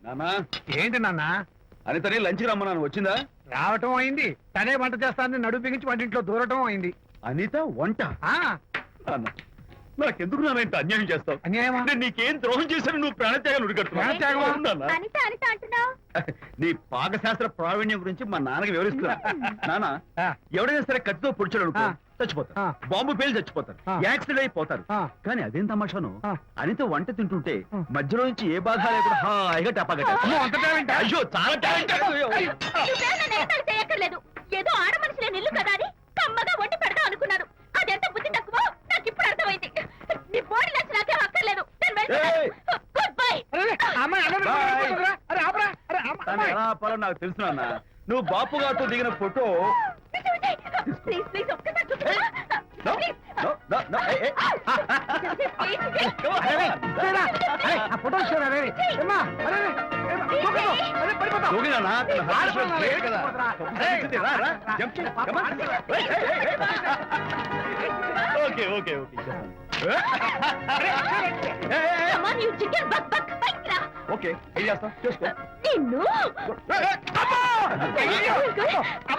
నానా ఏంటి నాన్న? అనితని లంచ్కి రమ్మన్నాను, వచ్చిందా? రావటం అయింది, తనే వంట చేస్తానని నడుము బిగించి వంటింట్లో దూరటం అయింది. అనిత వంట? ఆ నాన్న, నాకెందుకు నాన్న ఇంత అన్యాయం చేస్తావు? అన్యాయమా? నేను నీకేం ద్రోహం చేశాను? నువ్వు ప్రాణత్యాగాలు ప్రాణత్యాగమా? ఉడికట్టున్నావు. అనిత అనిత అంటున్నావు. నీ పాకశాస్త్ర ప్రావీణ్యం గురించి మా నాన్నకి వివరిస్తున్నా. నాన్న, ఆ. ఎవడైనా సరే కత్తితో పొడిచాడు అనుకో, ఆ. చచ్చిపోతారు. ఆ. బాంబు పేలి చచ్చిపోతారు, ఆ. యాక్సిడెంట్ అయిపోతారు. ఆ. కానీ అదేం తమాషాను, ఆ. అనిత వంట తింటుంటే ఆ. మధ్యలో నుంచి ఏ బాధ లేకుండా హాయిగా అమ్మో, అంత talent ఆ? అయ్యో చాలా టాలెంట్. నువ్వే నన్ను ఎగతాళి చేయక్కర్లేదు. ఏదో ఆడ మనుషులే నిల్లు కదా అని కమ్మగా వండి పెడదాం అనుకున్నాను. అదెంత బుద్ధి తక్కువ నాకు ఇప్పుడు అర్థమైంది. నీ బోడి లంచ్ నాకేం అక్కర్లేదు. ఏయ్. Good bye. అరే, అమ్మాయి అన్నం Bye. తినకుండా అరే ఆపరా. అరే, అమ్మాయి. ఎలా ఆపాలో నాకు తెలుసు నాన్న. నువ్వు బాపు గారితో దిగిన ఫోటో. ప్లీజ్ ప్లీజ్ ఒక్కసారి No, no, no, no, hey, hey. Come on, అరే, come on. చూడరా. అరే, ఆ ఫోటో చూడరా, అరే. ఏమ్మా, అరే, అరే, ఏమ్మా, దూకదు. అరే, పడిపోతావు. దూకినానా? తన heart rate ఆడుతున్నావు, great కదా. పడిపోతురా. తప్పు రా, రా. Jump చేయి. పాప, Come on. ఆడుతున్నా. Hey, hey, hey, hey. Okay, okay, okay. అరే, అరే, Hey, hey, hey. Come on, you chicken, buck, buck, bike రా. Okay, ఏం చేస్తావు? చేసుకో. నిన్ను Hey, hey.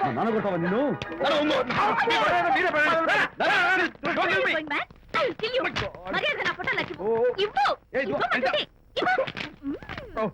మా నాన్న కొట్టావా నిన్ను? నాన్న, ఉంగో. మీరే పడండి. నాన్న, don't kill me. going mad? I'll kill you. మర్యాదగా నా ఫోటో నాకు ఓ. ఇవ్వు. ఏయ్, ఇదిగో, ఇవ్వమంటుంది. ఇవ్వు. Oh.